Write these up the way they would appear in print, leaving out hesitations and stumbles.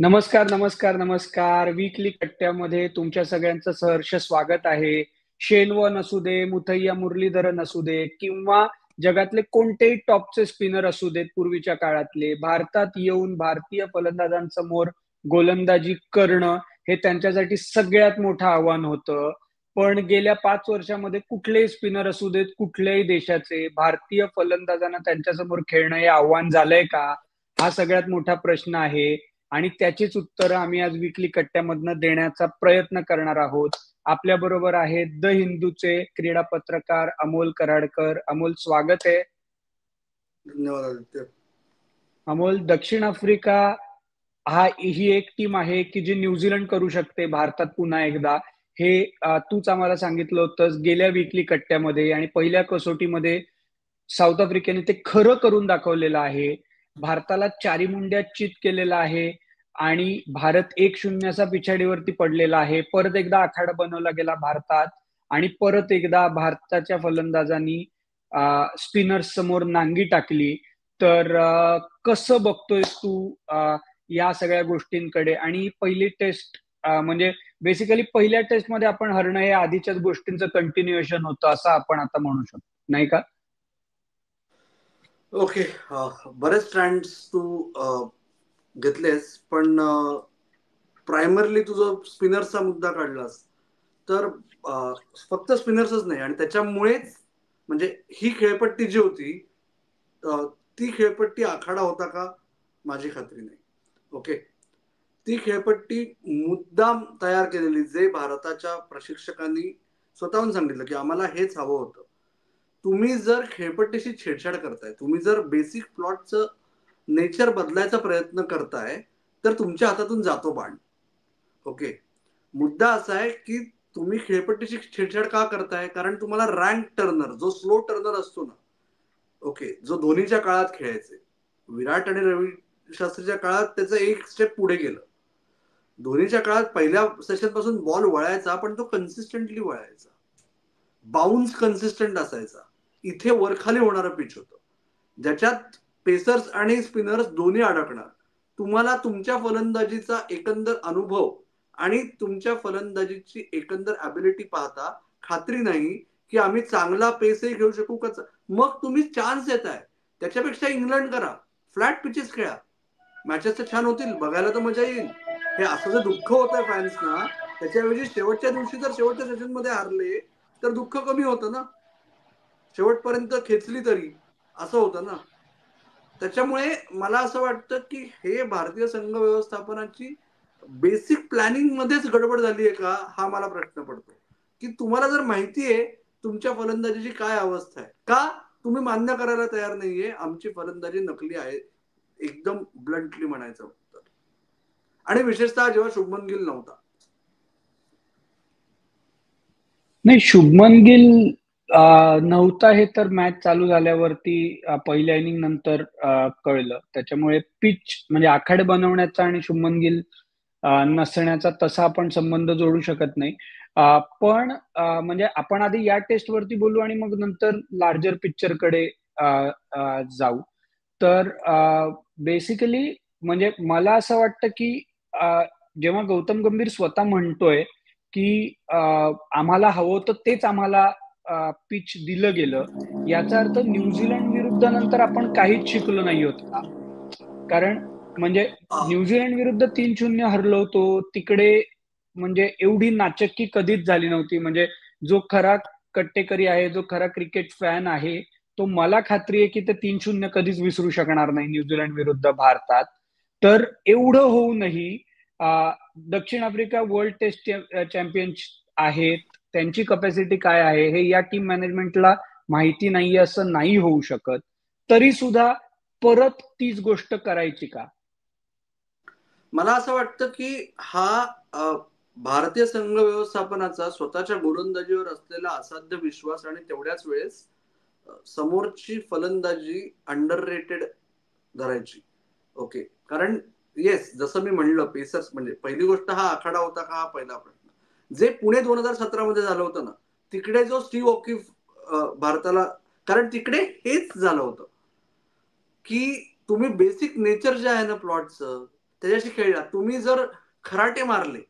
नमस्कार, नमस्कार, नमस्कार. वीकली कट्ट्यामध्ये तुमच्या सगळ्यांचं सहर्ष स्वागत आहे. शेनवन असू दे, मुथय्या मुरलीधरन असू दे किंवा जगातले कोणतेही टॉपचे स्पिनर असू देत पूर्वीच्या काळातले, भारतात येऊन भारतीय फलंदाजांसमोर गोलंदाजी करणं हे त्यांच्यासाठी सगळ्यात मोठं आव्हान होतं. पण गेल्या 5 वर्षामध्ये कुठलेही स्पिनर असू देत, कुठल्याही देशाचे, भारतीय फलंदाजांना त्यांच्यासमोर खेळणं हे आव्हान झालंय का? हा सगळ्यात मोठा प्रश्न आहे. आणि त्याचीच उत्तरं आम्ही आज वीकली कट्ट्यामधनं देण्याचा प्रयत्न करणार आहोत. आपल्या बरोबर आहेत द हिंदूचे क्रीडा पत्रकार अमोल कराडकर. अमोल, स्वागत आहे. धन्यवाद आदित्य. अमोल, दक्षिण आफ्रिका ही एक टीम आहे की जी न्यूझीलंड करू शकते भारतात पुन्हा एकदा. हे तूच आम्हाला सांगितलं होतंस गेल्या वीकली कट्ट्यामध्ये, आणि पहिल्या कसोटीमध्ये साऊथ आफ्रिकेने ते खरं करून दाखवलेलं आहे. भारताला चारी मुंड्यात चित केलेला आहे आणि भारत 1-0 असा पिछाडीवरती पडलेला आहे. परत एकदा आखाडा बनवला गेला भारतात आणि परत एकदा भारताच्या फलंदाजांनी स्पिनर्स समोर नांगी टाकली. तर कसं बघतोयस तू या सगळ्या गोष्टींकडे? आणि पहिली टेस्ट म्हणजे बेसिकली पहिल्या टेस्टमध्ये आपण हरणं हे आधीच्याच गोष्टींचं कंटिन्युएशन होतं असं आपण आता म्हणू शकतो, नाही का? ओके, बरेच स्ट्रँड्स तू घेतलेस, पण प्रायमरली तुझं स्पिनर्सचा मुद्दा काढलास तर फक्त स्पिनर्सच नाही, आणि त्याच्यामुळेच म्हणजे ही खेळपट्टी जी होती ती खेळपट्टी आखाडा होता का? माझी खात्री नाही. ओके, ती खेळपट्टी मुद्दाम तयार केलेली, जे भारताच्या प्रशिक्षकांनी स्वतःहून सांगितलं की आम्हाला हेच हवं होतं. तुम्ही जर खेळपट्टीशी छेडछाड करताय, तुम्ही जर बेसिक प्लॉटचं नेचर बदलायचा प्रयत्न करताय, तर तुमच्या हातातून जातो बाण. ओके, मुद्दा असा आहे की तुम्ही खेळपट्टीशी छेडछाड का करताय? कारण तुम्हाला रँक टर्नर, जो स्लो टर्नर असतो ना, ओके, जो धोनीच्या काळात खेळायचे, विराट आणि रवी शास्त्रीच्या काळात त्याचं एक स्टेप पुढे गेलं. धोनीच्या काळात पहिल्या सेशन पासून बॉल वळायचा, पण तो कन्सिस्टंटली वळायचा, बाउन्स कन्सिस्टंट असायचा. इथे वरखाली होणारं पिच होतं, ज्याच्यात पेसर्स आणि स्पिनर्स दोन्ही अडकणार. तुम्हाला तुमच्या फलंदाजीचा एकंदर अनुभव आणि तुमच्या फलंदाजीची एकंदर ॲबिलिटी पाहता खात्री नाही की आम्ही चांगला पेसही घेऊ शकू का. मग तुम्ही चान्स देताय, त्याच्यापेक्षा इंग्लंड करा, फ्लॅट पिचेस खेळा, मॅचेस तर छान होतील, बघायला तर मजा येईल. हे असं जे दुःख होत आहे फॅन्सना, त्याच्याऐवजी शेवटच्या दिवशी जर शेवटच्या सेशन मध्ये हारले तर दुःख कमी होतं ना, शेवटपर्यंत खेचली तरी, असं होतं ना. त्याच्यामुळे मला असं वाटतं की हे भारतीय संघ व्यवस्थापनाची बेसिक प्लॅनिंग मध्येच गडबड झाली आहे का, हा मला प्रश्न पडतो. की तुम्हाला जर माहिती आहे तुमच्या फलंदाजीची काय अवस्था आहे, का तुम्ही मान्य करायला तयार नाहीये आमची फलंदाजी नकली आहे, एकदम ब्लंटली म्हणायचं तर. आणि विशेषतः जेव्हा शुभमन गिल नव्हता. नाही, शुभमन गिल नव्हता हे तर मॅच चालू झाल्यावरती पहिल्या इनिंग नंतर कळलं. त्याच्यामुळे पिच म्हणजे आखाडे बनवण्याचा आणि शुभमन गिल नसण्याचा तसा आपण संबंध जोडू शकत नाही. पण म्हणजे आपण आधी या टेस्ट वरती बोलू आणि मग नंतर लार्जर पिक्चर कडे जाऊ. तर बेसिकली म्हणजे मला असं वाटतं की जेव्हा गौतम गंभीर स्वतः म्हणतोय की आम्हाला हवं होतं तेच आम्हाला पिच दिलं गेलं, याचा अर्थ न्यूझीलंड विरुद्ध नंतर आपण काहीच शिकलो नाही होत का? कारण म्हणजे न्यूझीलंड विरुद्ध 3-0 हरलो होतो तिकडे, म्हणजे एवढी नाचक्की कधीच झाली नव्हती. म्हणजे जो खरा कट्टेकरी आहे, जो खरा क्रिकेट फॅन आहे, तो मला खात्री आहे की ते 3-0 कधीच विसरू शकणार नाही न्यूझीलंड विरुद्ध भारतात. तर एवढं होऊनही दक्षिण आफ्रिका वर्ल्ड टेस्ट चॅम्पियन आहेत, त्यांची कपॅसिटी काय आहे हे या टीम मॅनेजमेंटला माहिती नाहीये असं नाही होऊ शकत. तरी सुद्धा परत तीच गोष्ट करायची का? मला असं वाटतं की हा भारतीय संघ व्यवस्थापनाचा स्वतःच्या गोलंदाजीवर असलेला असाध्य विश्वास आणि तेवढ्याच वेळेस समोरची फलंदाजी अंडररेटेड धरायची. ओके, कारण येस, जसं मी म्हणलं, पेसर्स म्हणजे पहिली गोष्ट हा आखाडा होता का, हा पहिला प्रश्न. जे पुणे 2017 मध्ये झालं होतं ना, तिकडे जो स्टीव्ह ओकीफ भारताला, कारण तिकडे हेच झालं होतं की तुम्ही बेसिक नेचर जे आहे ना प्लॉटचं, त्याच्याशी खेळला. तुम्ही जर खराटे मारले,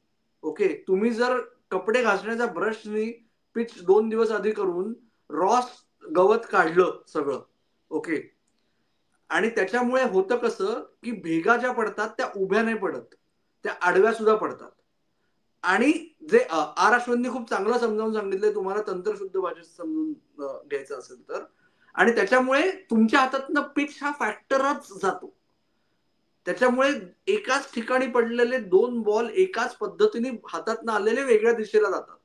ओके, तुम्ही जर कपडे घासण्याच्या ब्रशनी पिच 2 दिवस आधी करून रॉस गवत काढलं सगळं, ओके, आणि त्याच्यामुळे होतं कसं की भेगा ज्या पडतात त्या उभ्या नाही पडत, त्या आडव्या सुद्धा पडतात. आणि जे आर अश्वननी खूप चांगलं समजावून सांगितलंय तुम्हाला तंत्रशुद्ध भाषेत समजून घ्यायचं असेल तर, आणि त्याच्यामुळे तुमच्या हातातनं पिच हा फॅक्टरच जातो. त्याच्यामुळे एकाच ठिकाणी पडलेले 2 बॉल एकाच पद्धतीने हातातनं आलेले वेगळ्या दिशेला जातात.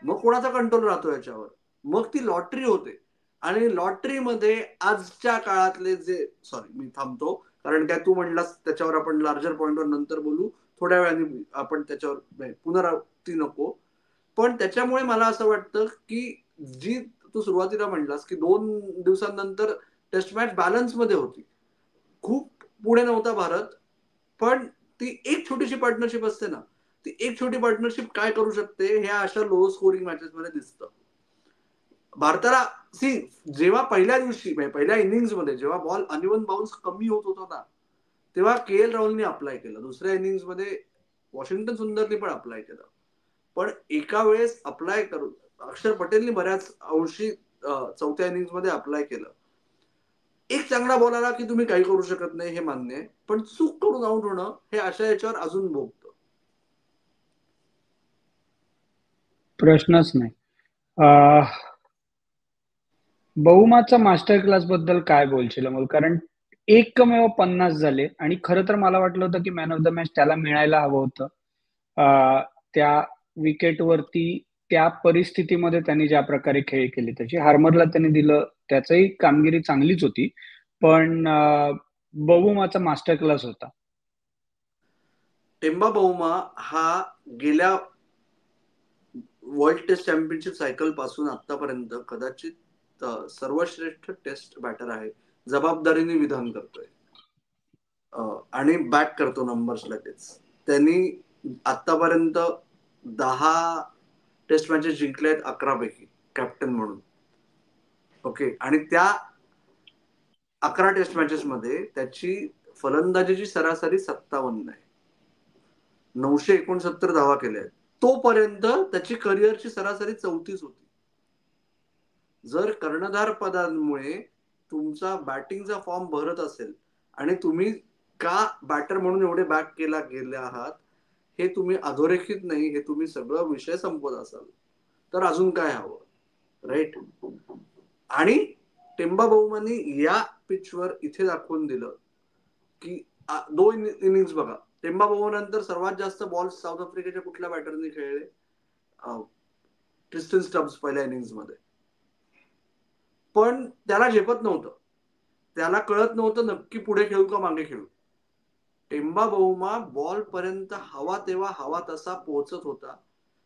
मग कोणाचा कंट्रोल राहतो याच्यावर? मग ती लॉटरी होते. आणि लॉटरीमध्ये आजच्या काळातले जे, सॉरी मी थांबतो, कारण काय तू म्हणलास त्याच्यावर आपण लार्जर पॉइंटवर नंतर बोलू, थोड्या वेळाने आपण त्याच्यावर पुनरावृत्ती नको. पण त्याच्यामुळे मला असं वाटतं की जी तू सुरुवातीला म्हणलास की 2 दिवसांनंतर टेस्ट मॅच बॅलन्स मध्ये होती, खूप पुढे नव्हता भारत, पण ती एक छोटीशी पार्टनरशिप असते ना, ती एक छोटी पार्टनरशिप काय करू शकते हे अशा लो स्कोरिंग मॅचेस मध्ये दिसतं. भारताला सी, जेव्हा पहिल्या दिवशी पहिल्या इनिंग्स मध्ये जेव्हा बॉल अनइव्हन बाउन्स कमी होत होता ना, तेव्हा के एल राहुलने अप्लाय केलं. दुसऱ्या इनिंग्स मध्ये वॉशिंग्टन सुंदरने पण अप्लाय केलं. पण एका वेळेस अप्लाय करून अक्षर पटेलने बऱ्याच अंशी चौथ्या इनिंग्स मध्ये अप्लाय केलं. एक चांगला बॉल आला की तुम्ही काही करू शकत नाही, हे मान्य आहे, पण चूक करून आउट होणं हे अशा याच्यावर अजून भोगतं. प्रश्नच नाही. बहुमाचा मास्टर क्लास बद्दल काय बोलशील अमोल? कारण एकमेव 50 झाले आणि खरं तर मला वाटलं होतं की मॅन ऑफ द मॅच त्याला मिळायला हवं होतं. त्या विकेटवरती त्या परिस्थितीमध्ये त्यांनी ज्या प्रकारे खेळ केले त्याची हार्मरला त्यांनी दिलं, त्याचंही कामगिरी चांगलीच होती, पण बहुमाचा मास्टर क्लास होता. टेम्बा बहुमा हा गेल्या वर्ल्ड टेस्ट चॅम्पियनशिप सायकल पासून आतापर्यंत कदाचित सर्वश्रेष्ठ टेस्ट बॅटर आहे. जबाबदारीने विधान करतोय आणि बॅक करतो नंबर्स लगेच. त्यांनी आतापर्यंत 10 टेस्ट मॅचेस जिंकल्या आहेत, 11 पैकी कॅप्टन म्हणून, ओके. आणि त्या 11 टेस्ट मॅचेस मध्ये त्याची फलंदाजीची सरासरी 57 आहे, 969 धावा केल्या आहेत. तोपर्यंत त्याची करिअरची सरासरी 34 होती. जर कर्णधार पदांमुळे तुमचा बॅटिंगचा फॉर्म भरत असेल आणि तुम्ही का बॅटर म्हणून एवढे बॅक केला गेले आहात हे तुम्ही अधोरेखित नाही, हे तुम्ही सगळं विषय संपवत असाल तर अजून काय हवं, राईट? आणि टेम्बा बहुमानी या पिचवर इथे दाखवून दिलं की 2 इनिंग्स बघा, टेम्बा बहुमानंतर सर्वात जास्त बॉल साऊथ आफ्रिकेच्या कुठल्या बॅटरने खेळले? ट्रिस्टन स्टब्स पहिल्या इनिंग्स मध्ये. पण त्याला झेपत नव्हतं, त्याला कळत नव्हतं नक्की पुढे खेळू का मागे खेळू. टेम्बा बहुमा बॉल पर्यंत हवा तेव्हा हवा तसा पोहोचत होता.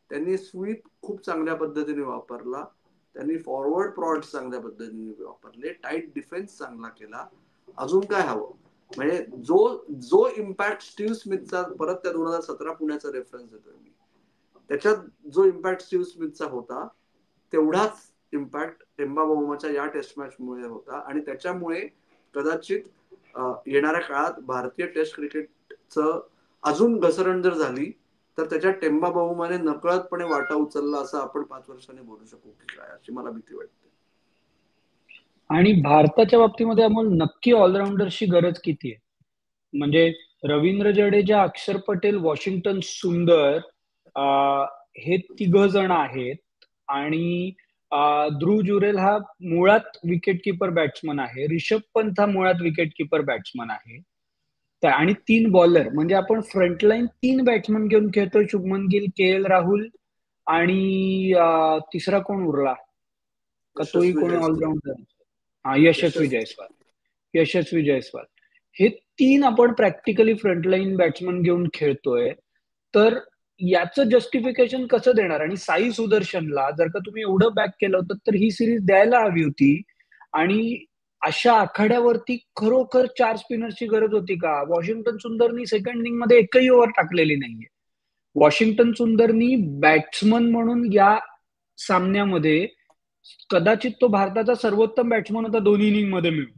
त्यांनी स्वीप खूप चांगल्या पद्धतीने वापरला, त्यांनी फॉरवर्ड प्रॉड्स चांगल्या पद्धतीने वापरले, टाईट डिफेन्स चांगला केला. अजून काय हवं? म्हणजे जो जो इम्पॅक्ट स्टीव्ह स्मिथचा, परत त्या 2017 पुण्याचा रेफरन्स देतोय मी, त्याच्यात जो इम्पॅक्ट स्टीव्ह स्मिथचा होता तेवढाच इम्पॅक्ट टेम्बा बहुमाच्या या टेस्ट मॅच मुळे होता. आणि त्याच्यामुळे कदाचित येणाऱ्या काळात भारतीय टेस्ट क्रिकेटचं अजून घसरण जर झाली तर त्याच्यात टेम्बा बहुमाने नकळतपणे वाटा उचलला असं आपण 5 वर्षांनी बोलू शकू की काय, अशी मला भीती वाटते. आणि भारताच्या बाबतीमध्ये अमोल नक्की ऑलराऊंडरची गरज किती आहे? म्हणजे रवींद्र जडेजा, अक्षर पटेल, वॉशिंग्टन सुंदर, हे 3 जण आहेत. आणि ध्रुव जुरेल हा मुळात विकेट किपर बॅट्समन आहे. रिषभ पंत हा मुळात विकेट किपर बॅट्समन आहे. आणि 3 बॉलर, म्हणजे आपण फ्रंटलाईन 3 बॅट्समन घेऊन खेळतोय. शुभमन गिल, के एल राहुल आणि तिसरा कोण उरला का? तोही यशस्वी कोणी जयस्वाल. ऑलराऊंडर? हा, यशस्वी जयस्वाल. यशस्वी जयस्वाल हे 3 आपण प्रॅक्टिकली फ्रंटलाईन बॅट्समन घेऊन खेळतोय. तर याचं जस्टिफिकेशन कसं देणार? आणि साई सुदर्शनला जर का तुम्ही एवढं बॅक केलं होतं तर ही सिरीज द्यायला हवी होती. आणि अशा आखाड्यावरती खरोखर 4 स्पिनर्सची गरज होती का? वॉशिंग्टन सुंदरनी सेकंड इनिंग मध्ये एकही ओव्हर टाकलेली नाहीये. वॉशिंग्टन सुंदरनी बॅट्समन म्हणून या सामन्यामध्ये कदाचित तो भारताचा सर्वोत्तम बॅट्समन होता दोन्ही इनिंग मध्ये मिळून,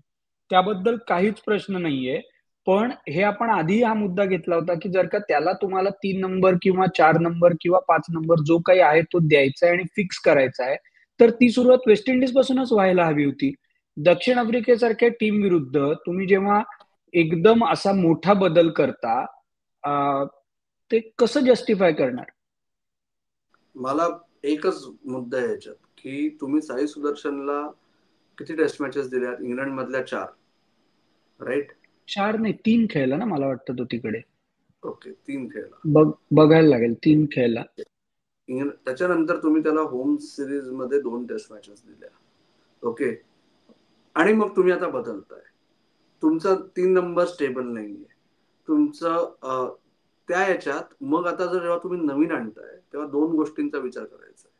त्याबद्दल काहीच प्रश्न नाहीये. पण हे आपण आधी हा मुद्दा घेतला होता की जर का त्याला तुम्हाला 3 नंबर किंवा 4 नंबर किंवा 5 नंबर जो काही आहे तो द्यायचा आहे आणि फिक्स करायचा आहे, तर ती सुरुवात वेस्ट इंडिज पासूनच व्हायला हवी होती. दक्षिण आफ्रिकेसारख्या टीम विरुद्ध तुम्ही जेव्हा एकदम असा मोठा बदल करता, ते कसं जस्टिफाय करणार? मला एकच मुद्दा आहे याच्यात, की तुम्ही साई सुदर्शनला किती टेस्ट मॅचेस दिल्यात? इंग्लंड मधल्या 4, राईट? 4 नाही, 3 खेळला ना मला वाटतं तो तिकडे. ओके, 3 खेळला. बघायला लागेल, 3 खेळला. त्याच्यानंतर तुम्ही त्याला होम सिरीज मध्ये 2 टेस्ट मॅचेस दिल्या. ओके, आणि मग तुम्ही आता बदलताय. तुमचा 3 नंबर स्टेबल नाहीये तुमचं. त्या याच्यात मग आता जेव्हा तुम्ही नवीन आणताय तेव्हा 2 गोष्टींचा विचार करायचा आहे,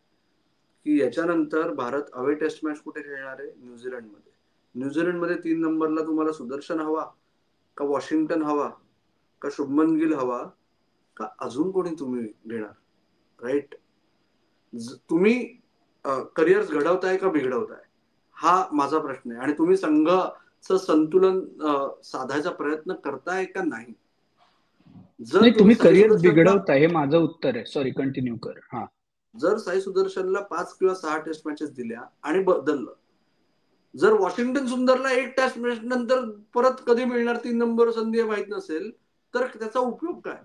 की याच्यानंतर भारत अवे टेस्ट मॅच कुठे खेळणार आहे? न्यूझीलंडमध्ये. न्यूझीलंडमध्ये 3 नंबरला तुम्हाला सुदर्शन हवा, का वॉशिंग्टन हवा, का शुभमन गिल हवा, का अजून कोणी तुम्ही घेणार? राईट? तुम्ही करिअर्स घडवताय का बिघडवताय, हा माझा प्रश्न आहे. आणि तुम्ही संघाचं संतुलन साधायचा प्रयत्न करताय का नाही? जर नाही, तुम्ही तुम्ही साई करिअर सुदर्शनला बिघडवताय हे माझं उत्तर आहे. सॉरी, कंटिन्यू कर. हा. जर साई सुदर्शनला 5 किंवा 6 टेस्ट मॅचेस दिल्या आणि बदललं, जर वॉशिंग्टन सुंदरला 1 टेस्ट मॅच नंतर परत कधी मिळणार 3 नंबर संधी माहित नसेल, तर त्याचा उपयोग काय?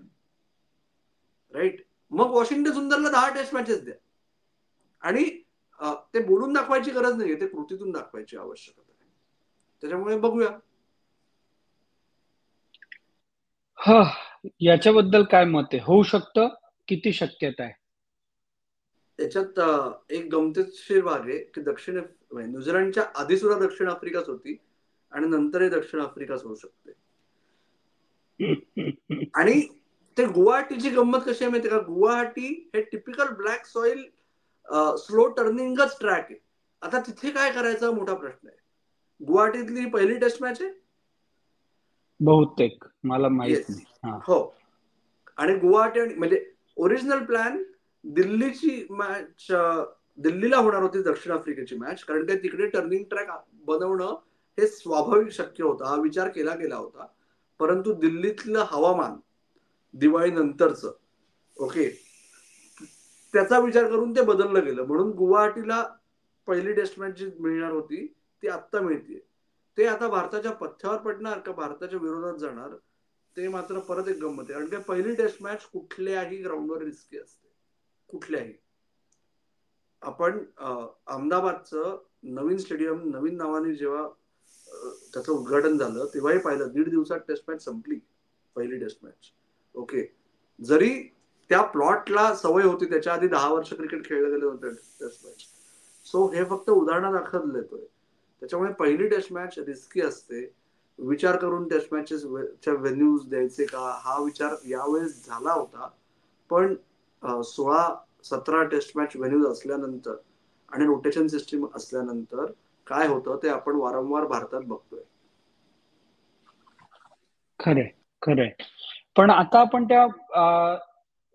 राईट? मग वॉशिंग्टन सुंदरला 10 टेस्ट मॅचेस द्या. आणि ते बोलून दाखवायची गरज नाहीये, ते कृतीतून दाखवायची आवश्यकता आहे. त्याच्यामुळे बघूया. हा, याच्याबद्दल काय मत आहे? होऊ शकतं? किती शक्यता आहे? त्याच्यात एक गमतीशीर भाग आहे की न्यूझीलंडच्या आधी सुद्धा दक्षिण आफ्रिकाच होती आणि नंतरही दक्षिण आफ्रिकाच होऊ शकते. आणि ते गुवाहाटीची गंमत कशी आहे माहिती का? गुवाहाटी हे टिपिकल ब्लॅक सॉइल स्लो टर्निंगच ट्रॅक आहे. आता तिथे काय करायचा मोठा प्रश्न आहे. गुवाहाटीतली पहिली टेस्ट मॅच आहे बहुतेक मला माहित येस. नाही. हा. हो. आणि गुवाहाटी म्हणजे ओरिजिनल प्लॅन दिल्लीची मॅच, दिल्लीला होणार होती दक्षिण आफ्रिकेची मॅच, कारण ते तिकडे टर्निंग ट्रॅक बनवणं हे स्वाभाविक शक्य होतं. हा विचार केला गेला होता. परंतु दिल्लीतलं हवामान दिवाळी नंतरच, ओके, त्याचा विचार करून ते बदललं गेलं. म्हणून गुवाहाटीला पहिली टेस्ट मॅच जी मिळणार होती ती आत्ता मिळते. ते आता भारताच्या पथ्यावर पडणार का भारताच्या विरोधात जाणार, ते मात्र परत एक गंमत आहे. कारण की पहिली टेस्ट मॅच कुठल्याही ग्राउंडवर रिस्की असते. कुठल्याही. आपण अहमदाबादचं नवीन स्टेडियम नवीन नावाने जेव्हा त्याचं उद्घाटन झालं तेव्हाही पाहिलं, 1.5 दिवसात टेस्ट मॅच संपली, पहिली टेस्ट मॅच. ओके, जरी त्या प्लॉटला सवय होती, त्याच्या आधी 10 वर्ष क्रिकेट खेळलं गेलं होतं टेस्ट मॅच. सो हे फक्त उदाहरणादाखल देतोय. त्याच्यामुळे पहिली टेस्ट मॅच रिस्की असते. विचार करून टेस्ट मॅचेस व्हेन्यूज द्यायचे का, हा विचार यावेळेस झाला होता. पण 16-17 टेस्ट मॅच व्हेन्यूज असल्यानंतर आणि रोटेशन सिस्टीम असल्यानंतर काय होतं ते आपण वारंवार भारतात बघतोय. खरंय, खरंय. पण आता आपण त्या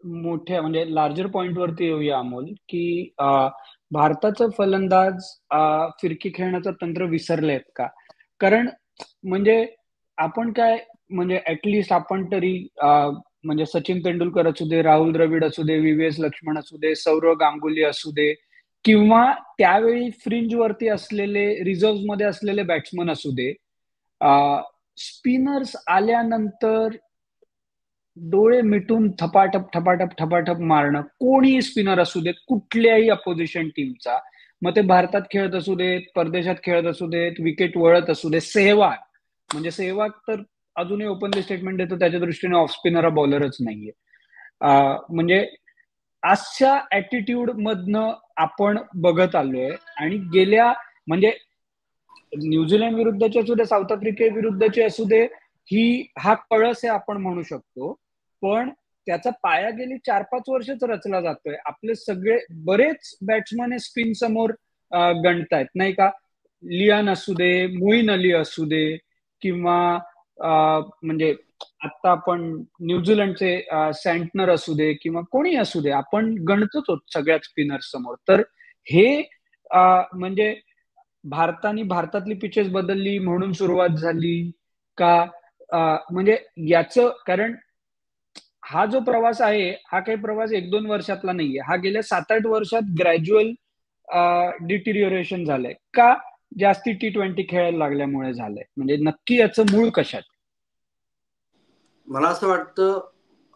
मोठ्या म्हणजे लार्जर पॉइंट वरती येऊया अमोल, की भारताचं फलंदाज फिरकी खेळण्याचं तंत्र विसरलेत का? कारण म्हणजे आपण काय, म्हणजे ऍटलिस्ट आपण तरी म्हणजे सचिन तेंडुलकर असू दे, राहुल द्रविड असू दे, व्ही.व्ही.एस. लक्ष्मण असू दे, सौरव गांगुली असू दे, किंवा त्यावेळी फ्रिंज वरती असलेले, रिझर्व्ह मध्ये असलेले बॅट्समन असू दे, स्पिनर्स आल्यानंतर डोळे मिटून थपाटप थपाटप थपाटप मारणं, कोणी स्पिनर असू देत कुठल्याही अपोजिशन टीमचा, मग ते भारतात खेळत असू देत, परदेशात खेळत असू देत, विकेट वळत असू दे, सेहवाग, म्हणजे सेहवाग तर अजूनही ओपनली स्टेटमेंट देतो, त्याच्या दृष्टीने ऑफ स्पिनर हा बॉलरच नाहीये. म्हणजे अशा ऍटिट्यूड मधनं आपण बघत आलोय. आणि गेल्या म्हणजे न्यूझीलंड विरुद्धचे असू दे, साऊथ आफ्रिके विरुद्धचे असू दे, हा कळस आहे आपण म्हणू शकतो. पण त्याचा पाया गेली 4-5 वर्षच रचला जातोय. आपले सगळे बरेच बॅट्समन हे स्पिन समोर गणतायत नाही का? लियान असू दे, मोईन अली असू दे, किंवा म्हणजे आता आपण न्यूझीलंडचे सँटनर असू दे, किंवा कोणी असू दे, आपण गणतोच होत सगळ्याच स्पिनर समोर. तर हे म्हणजे भारतातली पिचेस बदलली म्हणून सुरुवात झाली का, म्हणजे याचं कारण हा जो प्रवास आहे हा काही प्रवास 1-2 वर्षातला नाहीये, हा गेल्या 7-8 वर्षात ग्रॅज्युअल डिटिरिओरेशन झालंय का? जास्ती T20 खेळायला लागल्यामुळे झालंय. म्हणजे नक्की याचं मूळ कशात? मला असं वाटतं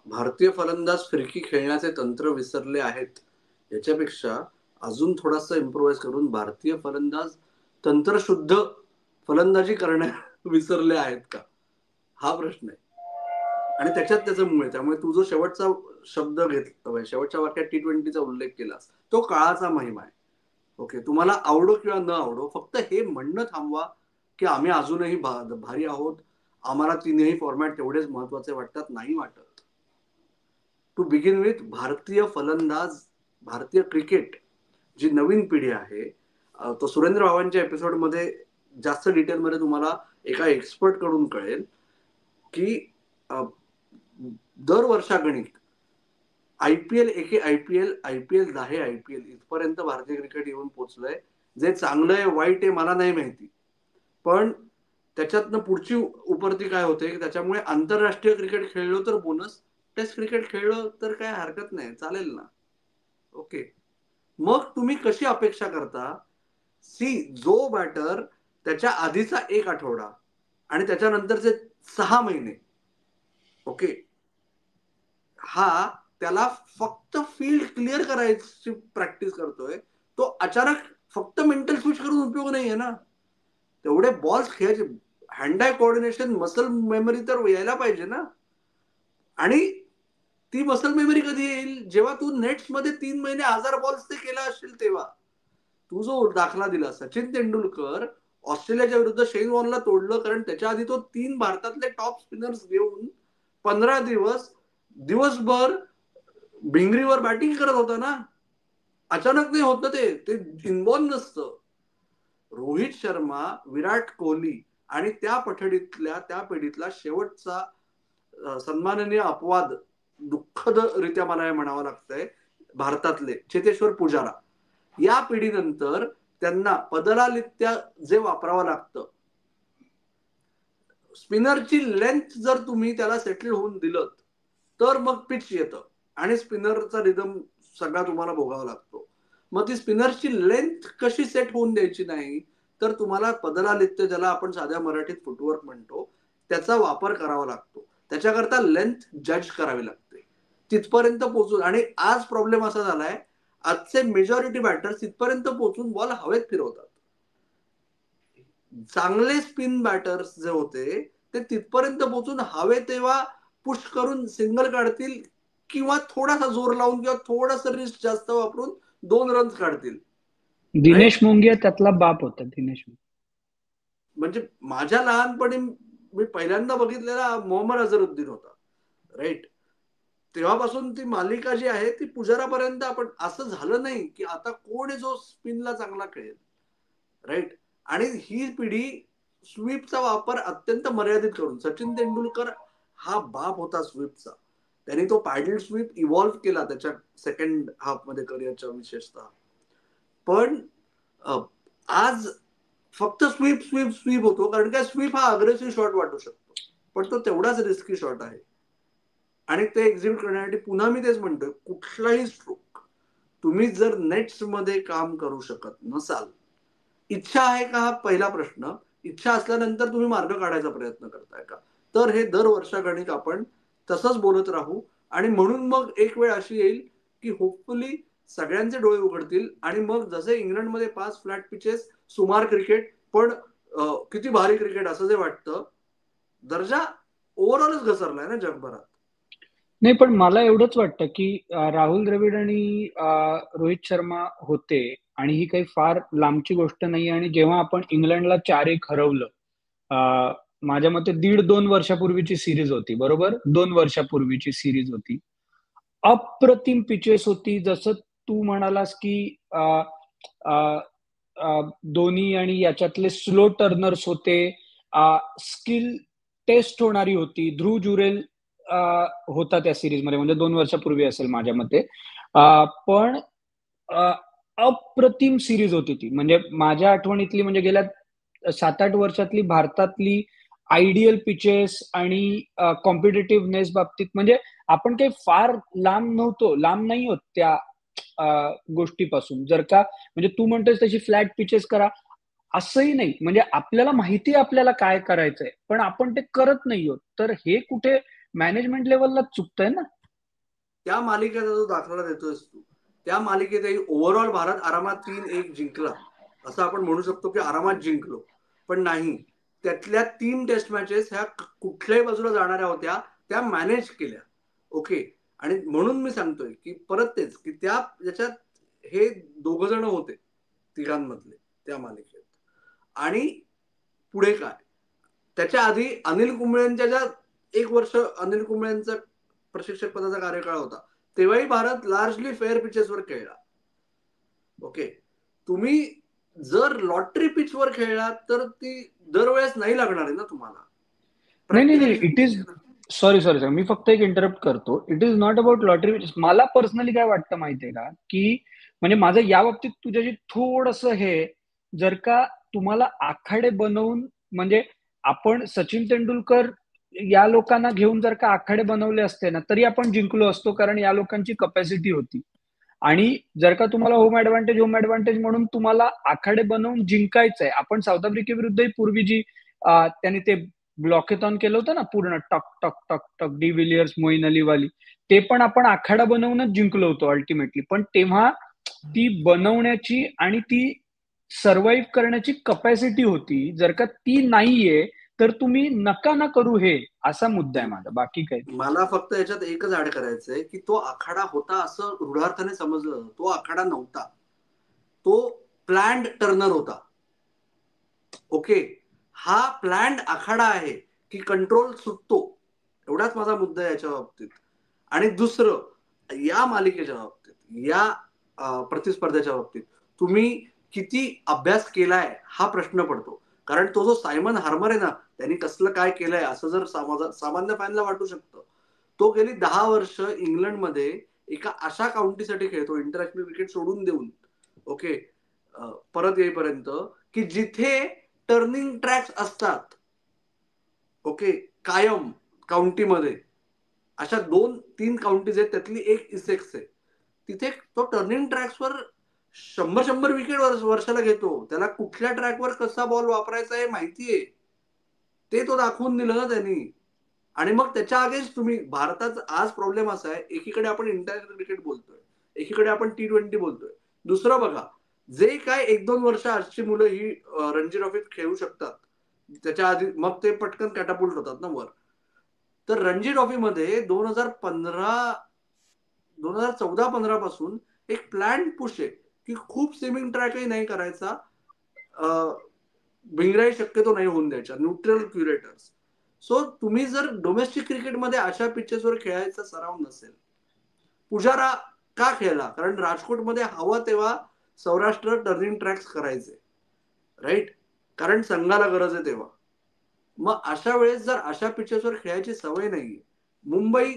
भारतीय फलंदाज फिरकी खेळण्याचे तंत्र विसरले आहेत, याच्यापेक्षा अजून थोडासा इम्प्रोवाइज करून भारतीय फलंदाज तंत्रशुद्ध फलंदाजी करण्या विसरले आहेत का, हा प्रश्न आहे. आणि त्याच्यात त्याचं मूळ आहे. त्यामुळे तू जो शेवटचा शब्द घेतला, शेवटच्या वाक्यात T20चा उल्लेख केलास, तो काळाचा महिमा आहे. ओके, तुम्हाला आवडो किंवा न आवडो, फक्त हे म्हणणं थांबवा की आम्ही अजूनही भारी आहोत, आम्हाला तीनही फॉर्मॅट तेवढेच महत्वाचे वाटतात. नाही वाटत. टू बिगिन विथ भारतीय फलंदाज, भारतीय क्रिकेट जी नवीन पिढी आहे, तो सुरेंद्र बाबांच्या एपिसोडमध्ये जास्त डिटेलमध्ये तुम्हाला एका एक्सपर्ट कडून कळेल की दर वर्षागणिक IPL एके IPL 10 IPL इथपर्यंत भारतीय क्रिकेट येऊन पोहोचलंय. जे चांगलं आहे वाईट आहे मला नाही माहिती, पण त्याच्यातनं पुढची उपरती काय होते, त्याच्यामुळे आंतरराष्ट्रीय क्रिकेट खेळलो तर बोनस, टेस्ट क्रिकेट खेळलो तर काय हरकत नाही, चालेल ना. ओके, मग तुम्ही कशी अपेक्षा करता, जो बॅटर त्याच्या आधीचा 1 आठवडा आणि त्याच्यानंतरचे 6 महिने, ओके, हा त्याला फक्त फील्ड क्लिअर करायची प्रॅक्टिस करतोय, तो अचानक फक्त मेंटल स्विच करून उपयोग नाहीये ना. तेवढे बॉल्स खेळायचे, hand I coordination, muscle memory तर यायला पाहिजे ना. आणि ती मसल मेमरी कधी येईल, जेव्हा तू नेट्स मध्ये 3 महिने 1000 बॉल्स ते केला असेल तेव्हा. तू जो दाखला दिला, सचिन तेंडुलकर ऑस्ट्रेलियाच्या विरुद्ध शेन वॉर्नला तोडलं, कारण त्याच्या आधी तो 3 भारतातले टॉप स्पिनर्स घेऊन 15 दिवसभर भिंगरीवर बॅटिंग करत होता ना. अचानक नाही होत ना, ते इन्व्हॉल्व नसतं. रोहित शर्मा, विराट कोहली आणि त्या पिढीतला शेवटचा सन्माननीय अपवाद, दुःखद रित्या मला हे म्हणावं लागतंय, भारतातले चेतेश्वर पुजारा. या पिढीनंतर त्यांना पदरालित्या जे वापरावं लागतं, स्पिनरची लेंथ जर तुम्ही त्याला सेटल होऊन दिलं तर मग पिच येतं आणि स्पिनरचा रिदम सगळा तुम्हाला भोगावा लागतो. मग ती स्पिनरची लेंथ कशी सेट होऊन द्यायची नाही, तर तुम्हाला पदरालित्य, ज्याला आपण साध्या मराठीत फुटवर्क म्हणतो, त्याचा वापर करावा लागतो. त्याच्याकरता लेंथ जज करावी लागते तिथपर्यंत पोहोचून. आणि आज प्रॉब्लेम असा झालाय, आजचे मेजॉरिटी बॅटर्स तिथपर्यंत पोहोचून बॉल हवेत फिरवतात. चांगले स्पिन बॅटर्स जे होते ते तिथपर्यंत पोहोचून हवे तेव्हा पुश करून सिंगल काढतील, किंवा थोडासा जोर लावून किंवा थोडासा रिस्क जास्त वापरून 2 रन्स काढतील. दिनेश मुंगिया त्यातला बाप होता. दिनेश म्हणजे माझ्या लहानपणी मी पहिल्यांदा बघितलेला मोहम्मद अझरुद्दीन होता, राईट. तेव्हापासून ती मालिका जी आहे ती पुजारापर्यंत, आपण असं झालं नाही की आता कोण आहे जो स्पिनला चांगला खेळेल, राईट. आणि ही पिढी स्वीपचा वापर अत्यंत मर्यादित करून, सचिन तेंडुलकर हा बाप होता स्वीपचा. त्यांनी तो पॅडल स्वीप इव्हॉल्व्ह केला त्याच्या सेकंड हाफ मध्ये करिअरच्या विशेषतः. पण आज फक्त स्वीप स्वीप स्वीप होतो, कारण काय, स्वीप हा अग्रेसिव्ह शॉट वाटू शकतो, पण तो तेवढाच रिस्की शॉट आहे. आणि ते एक्झिक्यूट करण्यासाठी पुन्हा मी तेच म्हणतोय, कुठलाही स्ट्रोक तुम्ही जर नेट्स मध्ये काम करू शकत नसाल, इच्छा आहे का हा पहिला प्रश्न. इच्छा असल्यानंतर तुम्ही मार्ग काढायचा प्रयत्न करताय का, तर हे दर वर्षागणिक आपण तसंच बोलत राहू. आणि म्हणून मग एक वेळ अशी येईल की होपफुली सगळ्यांचे डोळे उघडतील, आणि मग जसे इंग्लंडमध्ये 5 फ्लॅट पिचेस, सुमार क्रिकेट, पण किती भारी क्रिकेट असं जे वाटतं, दर्जा ओव्हरऑलच घसरलाय ना जगभरात. नाही, पण मला एवढंच वाटतं की राहुल द्रविड आणि रोहित शर्मा होते, आणि ही काही फार लांबची गोष्ट नाही. आणि जेव्हा आपण इंग्लंडला 4-1 हरवलं, माझ्या मते 1.5-2 वर्षापूर्वीची सिरीज होती, बरोबर, 2 वर्षापूर्वीची सिरीज होती. अप्रतिम पिचेस होती, जसं तू म्हणालास की धोनी आणि याच्यातले स्लो टर्नर्स होते, स्किल टेस्ट होणारी होती. ध्रुव जुरेल होता त्या सिरीज मध्ये, म्हणजे 2 वर्षापूर्वी असेल माझ्या मते. पण अप्रतिम सिरीज होती ती, म्हणजे माझ्या आठवणीतली, म्हणजे गेल्या 7-8 वर्षातली भारतातली आयडियल पिचेस आणि कॉम्पिटेटिव्हनेस बाबतीत म्हणजे आपण काही फार लांब नाही होत त्या गोष्टीपासून. जर का म्हणजे तू म्हणतोस तशी फ्लॅट पिचेस करा, असंही नाही. म्हणजे आपल्याला माहिती आहे आपल्याला काय करायचंय, पण आपण ते करत नाही आहोत. तर हे कुठे मॅनेजमेंट लेवलला चुकतंय ना. त्या मालिकेचा जो दाखला देतोयस तू, त्या मालिकेतही ओव्हरऑल भारत आरामात 3-1 जिंकला, असं आपण म्हणू शकतो की आरामात जिंकलो. पण नाही, त्यातल्या 3 टेस्ट मॅचेस ह्या कुठल्याही बाजूला जाणाऱ्या होत्या, त्या मॅनेज केल्या. ओके. आणि म्हणून मी सांगतोय की परत तेच की याच्यात हे 2 जण होते तिघांमधले त्या मालिकेत. आणि पुढे काय, त्याच्या आधी अनिल कुंबळेंच्या ज्या 1 वर्ष अनिल कुंबळेंचा प्रशिक्षक पदाचा कार्यकाळ होता, तेव्हाही भारत लार्जली फेअर पिचेसवर खेळला. ओके. तुम्ही जर लॉटरी पिचवर खेळलात तर ती दरवेळेस नाही लागणार आहे ना तुम्हाला. नाही. प्रॅक्टिकली इट इज सॉरी मी फक्त एक इंटरप्ट करतो. It is not about lottery. मला पर्सनली काय वाटतं माहितीये का, की म्हणजे माझं या बाबतीत तुझ्याशी थोडंसं हे, जर का तुम्हाला आखाडे बनवून म्हणजे आपण सचिन तेंडुलकर या लोकांना घेऊन जर का आखाडे बनवले असते ना, तरी आपण जिंकलो असतो, कारण या लोकांची कपॅसिटी होती. आणि जर का तुम्हाला होम ऍडव्हान्टेज म्हणून तुम्हाला आखाडे बनवून जिंकायचंय, आपण साऊथ आफ्रिकेविरुद्धही पूर्वी जी त्यांनी ते ब्लॉकेथॉन केलं होतं ना पूर्ण, टक टक टक टक, डी विलियर्स, मोईन अलीवाली, ते पण आपण आखाडा बनवूनच जिंकलो होतो अल्टिमेटली. पण तेव्हा ती बनवण्याची आणि ती सर्व्हाइव्ह करण्याची कपॅसिटी होती. जर का ती नाहीये तर तुम्ही नका ना करू, हे असा मुद्दा आहे माझा, बाकी काही. मला फक्त याच्यात एकच ऍड करायचंय की तो आखाडा होता असं रूढार्थाने समजलं. तो आखाडा नव्हता, तो प्लॅन्ड टर्नर होता. ओके. हा प्लॅन्ड आखाडा आहे की कंट्रोल सुटतो, एवढाच माझा मुद्दा याच्या बाबतीत. आणि दुसरं, या मालिकेच्या बाबतीत, या प्रतिस्पर्ध्याच्या बाबतीत तुम्ही किती अभ्यास केलाय हा प्रश्न पडतो. कारण तो जो सायमन हार्मर आहे ना, त्यांनी कसलं काय केलंय असं जर सामान्य फॅनला वाटू शकतं. तो गेली 10 वर्ष इंग्लंडमध्ये एका अशा काउंटीसाठी खेळतो, इंटरनॅशनल क्रिकेट सोडून देऊन, ओके, परत येईपर्यंत, की जिथे टर्निंग ट्रॅक्स असतात, ओके, कायम काउंटीमध्ये. अशा 2-3 काउंटीज आहेत, त्यातली एक इसेक्स आहे. तिथे तो टर्निंग ट्रॅक्सवर 100 विकेट वर्षाला घेतो. त्याला कुठल्या ट्रॅकवर कसा बॉल वापरायचा हे माहितीये. ते तो दाखवून दिलं ना त्यांनी. आणि मग त्याच्या अगेन्स्ट तुम्ही, भारताचा आज प्रॉब्लेम असा आहे, एकीकडे आपण इंटरनॅशनल क्रिकेट बोलतोय, एकीकडे आपण T20 बोलतोय. दुसरं बघा, जे काय 1-2 वर्ष आजची मुलं ही रणजी ट्रॉफीत खेळू शकतात, त्याच्या आधी मग ते पटकन कॅटापुल्ट होतात ना वर. तर रणजी ट्रॉफीमध्ये 2014-15 पासून एक प्लॅन पुश आहे की खूप स्विमिंग ट्रॅकही नाही करायचा, भिंगराई शक्यतो नाही होऊन द्यायच्या, न्यूट्रल क्युरेटर्स. सो तुम्ही जर डोमेस्टिक क्रिकेटमध्ये अशा पिचेसवर खेळायचा सराव नसेल, पुजारा का खेळला? कारण राजकोटमध्ये हवा तेव्हा सौराष्ट्र टर्निंग ट्रॅक्स करायचे, राईट, कारण संघाला गरज आहे तेव्हा. मग अशा वेळेस जर अशा पिचेसवर खेळायची सवय नाहीये, मुंबई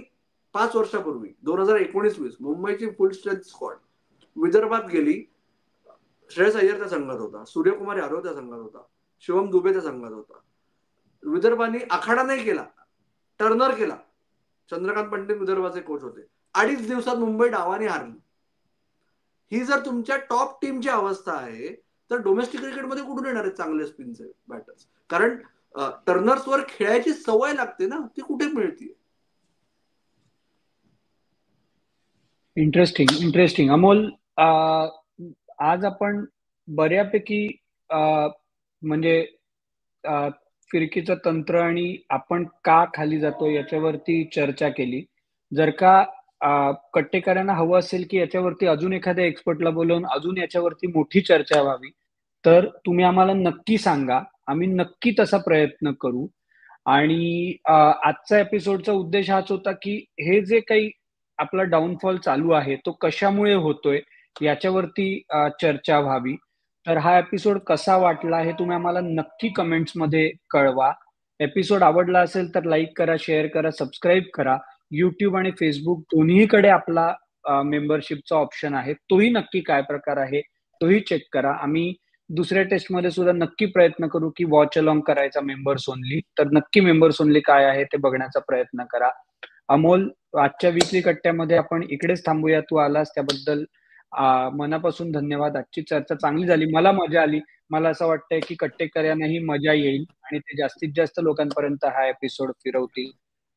5 वर्षापूर्वी 2019-20 मुंबईची फुल स्ट्रेंथ स्क्वॉड विदर्भात गेली. श्रेयस अय्यर त्या संघात होता, सूर्यकुमार यादव त्या संघात होता, शिवम दुबे त्या संघात होता. विदर्भाने आखाडा नाही केला, टर्नर केला. चंद्रकांत पंडित विदर्भाचे कोच होते. 2.5 दिवसात मुंबई डावाने हारली. ही जर तुमच्या टॉप टीमची अवस्था आहे, तर डोमेस्टिक क्रिकेटमध्ये कुठून येणार आहेत चांगले स्पिनचे बॅटर्स? कारण टर्नर्सवर खेळायची सवय लागते ना, ती कुठे मिळते? इंटरेस्टिंग अमोल. आज आपण बऱ्यापैकी म्हणजे फिरकीचं तंत्र आणि आपण का खाली जातो याच्यावरती चर्चा केली. जर का कट्टेकरांना हवं असेल की याच्यावरती अजून एखाद्या एक्सपर्टला बोलवून अजून याच्यावरती मोठी चर्चा व्हावी, तर तुम्ही आम्हाला नक्की सांगा. आम्ही नक्की तसा प्रयत्न करू. आणि आजचा एपिसोडचा उद्देश हाच होता की हे जे काही आपला डाऊनफॉल चालू आहे तो कशामुळे होतोय याच्यावरती चर्चा व्हावी. तर हा एपिसोड कसा वाटला हे तुम्ही आम्हाला नक्की कमेंट्समध्ये कळवा. एपिसोड आवडला असेल तर लाईक करा, शेअर करा, सबस्क्राईब करा. युट्यूब आणि फेसबुक दोन्हीकडे आपला मेंबरशिपचा ऑप्शन आहे, तोही नक्की काय प्रकार आहे तोही चेक करा. आम्ही दुसऱ्या टेस्टमध्ये सुद्धा नक्की प्रयत्न करू की वॉच अलॉंग करायचा मेंबर्स ओनली. तर नक्की मेंबर्स ओनली काय आहे ते बघण्याचा प्रयत्न करा. अमोल, आजच्या वीकली कट्ट्यामध्ये आपण इकडेच थांबूया. तू आलास त्याबद्दल मनापासून धन्यवाद. आजची चर्चा चांगली झाली, मला मजा आली. मला असं वाटतंय की कट्टेकऱ्यांनाही मजा येईल आणि ते जास्तीत जास्त लोकांपर्यंत हा एपिसोड फिरवतील.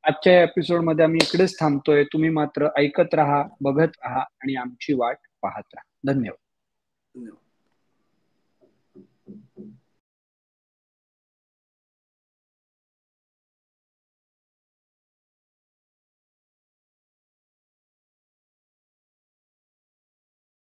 आजच्या एपिसोड मध्ये आम्ही इकडेच थांबतोय. तुम्ही मात्र ऐकत राहा, बघत राहा आणि आमची वाट पाहत राहा. धन्यवाद. धन्यवाद.